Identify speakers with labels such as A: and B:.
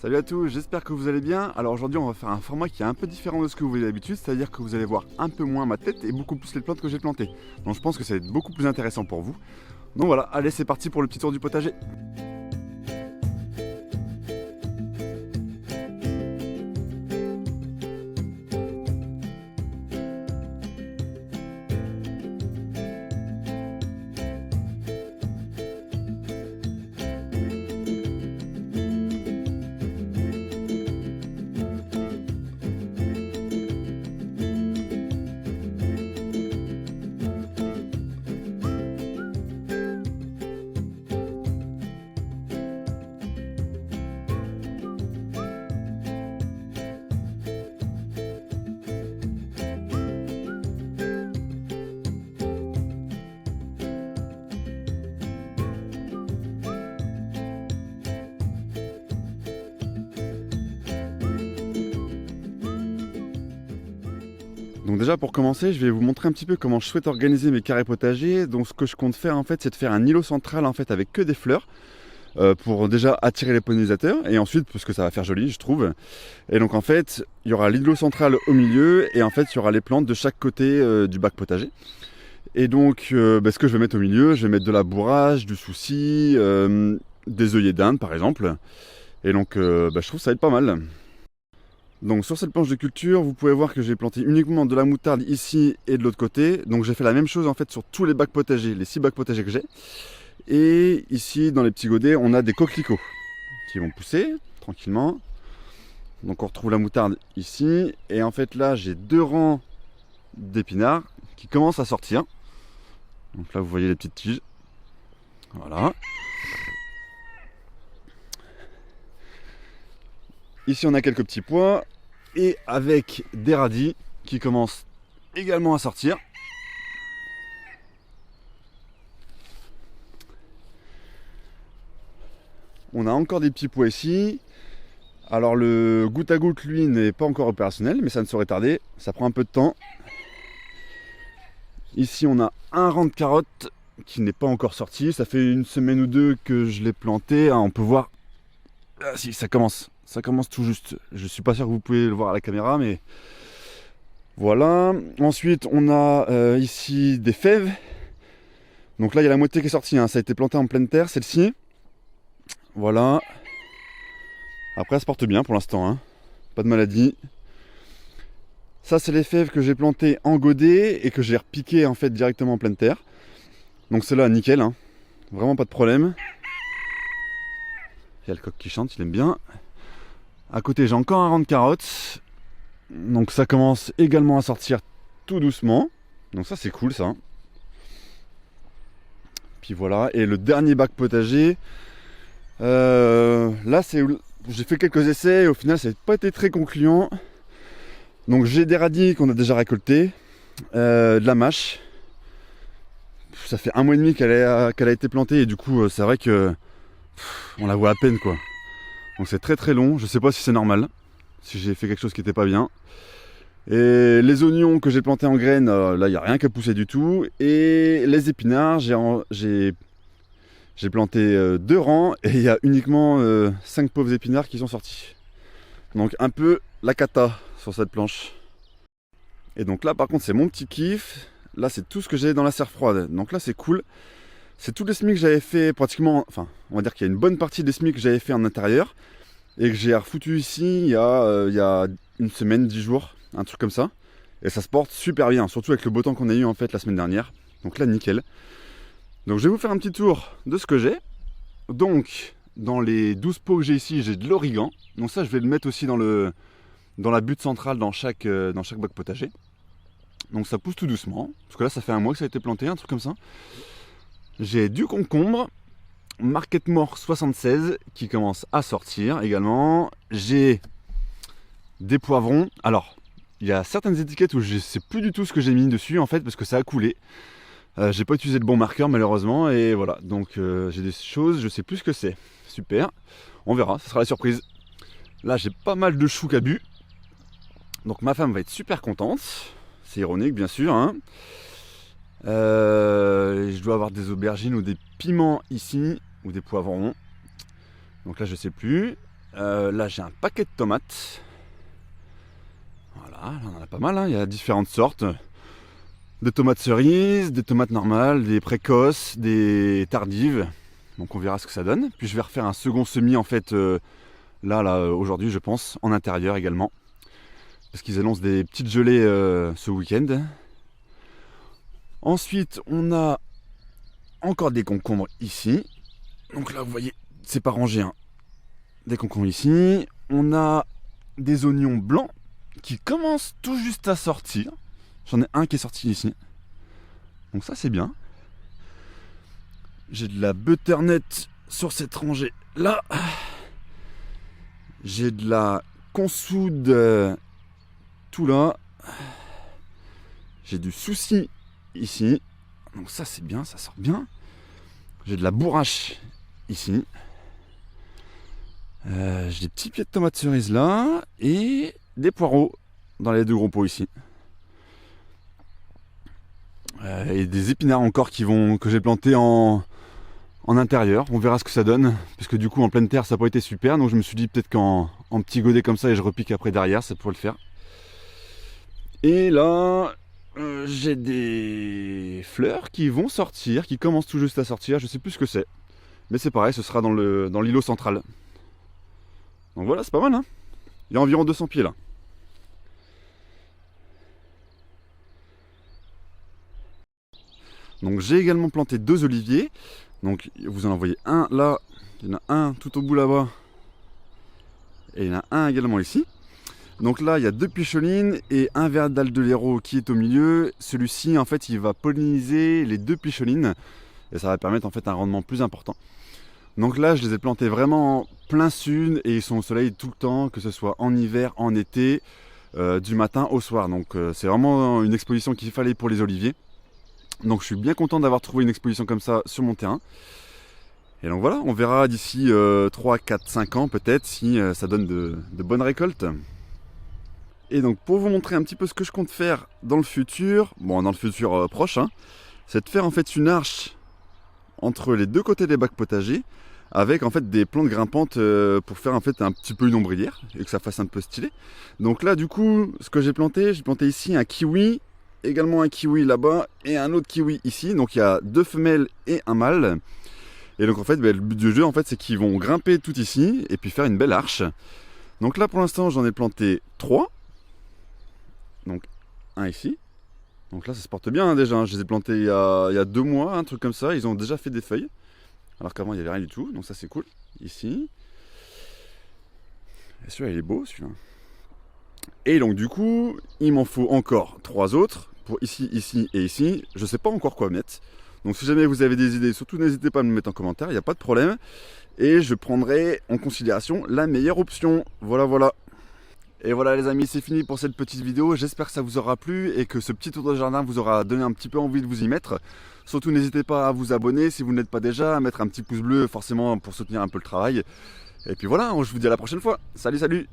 A: Salut à tous, j'espère que vous allez bien. Alors aujourd'hui on va faire un format qui est un peu différent de ce que vous voyez d'habitude, c'est-à-dire que vous allez voir un peu moins ma tête et beaucoup plus les plantes que j'ai plantées. Donc je pense que ça va être beaucoup plus intéressant pour vous. Donc voilà, allez c'est parti pour le petit tour du potager. Donc déjà pour commencer, je vais vous montrer un petit peu comment je souhaite organiser mes carrés potagers. Donc ce que je compte faire en fait, c'est de faire un îlot central en fait avec que des fleurs pour déjà attirer les pollinisateurs et ensuite parce que ça va faire joli, je trouve. Et donc en fait, il y aura l'îlot central au milieu et en fait, il y aura les plantes de chaque côté du bac potager. Et donc ce que je vais mettre au milieu, je vais mettre de la bourrage, du souci, des œillets d'Inde par exemple. Et donc je trouve que ça va être pas mal. Donc sur cette planche de culture, vous pouvez voir que j'ai planté uniquement de la moutarde ici et de l'autre côté. Donc j'ai fait la même chose en fait sur tous les bacs potagers, les 6 bacs potagers que j'ai. Et ici dans les petits godets, on a des coquelicots qui vont pousser tranquillement. Donc on retrouve la moutarde ici. Et en fait là j'ai 2 rangs d'épinards qui commencent à sortir. Donc là vous voyez les petites tiges. Voilà. Ici on a quelques petits pois et avec des radis qui commencent également à sortir. On a encore des petits pois ici. Alors le goutte à goutte lui n'est pas encore opérationnel mais ça ne saurait tarder, ça prend un peu de temps. Ici on a un rang de carottes qui n'est pas encore sorti, ça fait 1 semaine ou 2 que je l'ai planté, on peut voir, ah, si ça commence tout juste, je suis pas sûr que vous pouvez le voir à la caméra mais voilà. Ensuite on a ici des fèves, donc là il y a la moitié qui est sortie, hein. Ça a été planté en pleine terre celle-ci, voilà. Après elle se porte bien pour l'instant, hein. Pas de maladie. Ça c'est les fèves que j'ai plantées en godet et que j'ai repiqué en fait directement en pleine terre, donc c'est là nickel, hein. Vraiment pas de problème. Il y a le coq qui chante, il aime bien. À côté j'ai encore un rang de carottes, donc ça commence également à sortir tout doucement, donc ça c'est cool ça. Puis voilà, et le dernier bac potager, là c'est où j'ai fait quelques essais et au final ça n'a pas été très concluant. Donc j'ai des radis qu'on a déjà récoltés, de la mâche, ça fait 1 mois et demi qu'elle a été plantée et du coup c'est vrai que on la voit à peine quoi. Donc c'est très très long, je sais pas si c'est normal, si j'ai fait quelque chose qui n'était pas bien. Et les oignons que j'ai plantés en graines, là il n'y a rien qui a poussé du tout. Et les épinards, j'ai planté 2 rangs et il y a uniquement 5 pauvres épinards qui sont sortis. Donc un peu la cata sur cette planche. Et donc là par contre c'est mon petit kiff, là c'est tout ce que j'ai dans la serre froide, donc là c'est cool. C'est tous les semis que j'avais fait pratiquement, enfin on va dire qu'il y a une bonne partie des semis que j'avais fait en intérieur et que j'ai refoutu ici il y a 1 semaine, 10 jours, un truc comme ça. Et ça se porte super bien, surtout avec le beau temps qu'on a eu en fait la semaine dernière. Donc là nickel. Donc je vais vous faire un petit tour de ce que j'ai. Donc dans les 12 pots que j'ai ici, j'ai de l'origan. Donc ça je vais le mettre aussi dans la butte centrale dans chaque bac potager. Donc ça pousse tout doucement, parce que là ça fait 1 mois que ça a été planté, un truc comme ça. J'ai du concombre, Market More 76 qui commence à sortir également. J'ai des poivrons. Alors, il y a certaines étiquettes où je ne sais plus du tout ce que j'ai mis dessus en fait parce que ça a coulé. J'ai pas utilisé le bon marqueur malheureusement et voilà. Donc j'ai des choses, je sais plus ce que c'est. Super, on verra, ça sera la surprise. Là j'ai pas mal de choux cabus. Donc ma femme va être super contente. C'est ironique bien sûr, hein. Je dois avoir des aubergines ou des piments ici, ou des poivrons. Donc là je sais plus. Là j'ai un paquet de tomates. Voilà, là, on en a pas mal, hein. Il y a différentes sortes. Des tomates cerises, des tomates normales, des précoces, des tardives. Donc on verra ce que ça donne. Puis je vais refaire un second semis en fait là aujourd'hui je pense, en intérieur également. Parce qu'ils annoncent des petites gelées ce week-end. Ensuite on a encore des concombres ici. Donc là vous voyez, c'est pas rangé, hein. Des concombres ici. On a des oignons blancs qui commencent tout juste à sortir. J'en ai un qui est sorti ici. Donc ça c'est bien. J'ai de la butternut sur cette rangée là. J'ai de la consoude tout là. J'ai du souci ici. Donc ça c'est bien, ça sort bien. J'ai de la bourrache ici. J'ai des petits pieds de tomates cerises là. Et des poireaux dans les deux gros pots ici. Et des épinards encore que j'ai plantés en intérieur. On verra ce que ça donne. Parce que du coup en pleine terre ça n'a pas été super. Donc je me suis dit peut-être qu'en petit godet comme ça et je repique après derrière, ça pourrait le faire. Et là j'ai des fleurs qui vont sortir, qui commencent tout juste à sortir. Je sais plus ce que c'est. Mais c'est pareil, ce sera dans l'îlot central. Donc voilà, c'est pas mal, hein. Il y a environ 200 pieds là. Donc j'ai également planté 2 oliviers. Donc vous en voyez un là, il y en a un tout au bout là-bas. Et il y en a un également ici. Donc là il y a 2 picholines et un ver d'aldelero qui est au milieu. Celui-ci en fait il va polliniser les 2 picholines. Et ça va permettre en fait un rendement plus important. Donc là je les ai plantés vraiment plein sud et ils sont au soleil tout le temps, que ce soit en hiver, en été, du matin au soir. Donc c'est vraiment une exposition qu'il fallait pour les oliviers. Donc je suis bien content d'avoir trouvé une exposition comme ça sur mon terrain. Et donc voilà, on verra d'ici 3, 4, 5 ans peut-être si ça donne de bonnes récoltes. Et donc pour vous montrer un petit peu ce que je compte faire dans le futur, bon dans le futur proche, hein, c'est de faire en fait une arche entre les deux côtés des bacs potagers avec en fait des plantes grimpantes pour faire en fait un petit peu une ombrière et que ça fasse un peu stylé. Donc là du coup ce que j'ai planté ici un kiwi, également un kiwi là-bas et un autre kiwi ici. Donc il y a 2 femelles et un mâle. Et donc en fait le but du jeu en fait c'est qu'ils vont grimper tout ici et puis faire une belle arche. Donc là pour l'instant j'en ai planté 3. Donc un ici. Donc là ça se porte bien hein, déjà, je les ai plantés il y a 2 mois, un truc comme ça, ils ont déjà fait des feuilles. Alors qu'avant il n'y avait rien du tout, donc ça c'est cool. Ici. Et celui-là il est beau celui-là. Et donc du coup, il m'en faut encore 3 autres, pour ici, ici et ici. Je ne sais pas encore quoi mettre. Donc si jamais vous avez des idées, surtout n'hésitez pas à me mettre en commentaire, il n'y a pas de problème. Et je prendrai en considération la meilleure option. Voilà, voilà. Et voilà les amis, c'est fini pour cette petite vidéo. J'espère que ça vous aura plu et que ce petit tour de jardin vous aura donné un petit peu envie de vous y mettre. Surtout n'hésitez pas à vous abonner si vous n'êtes pas déjà, à mettre un petit pouce bleu forcément pour soutenir un peu le travail. Et puis voilà, je vous dis à la prochaine fois. Salut, salut!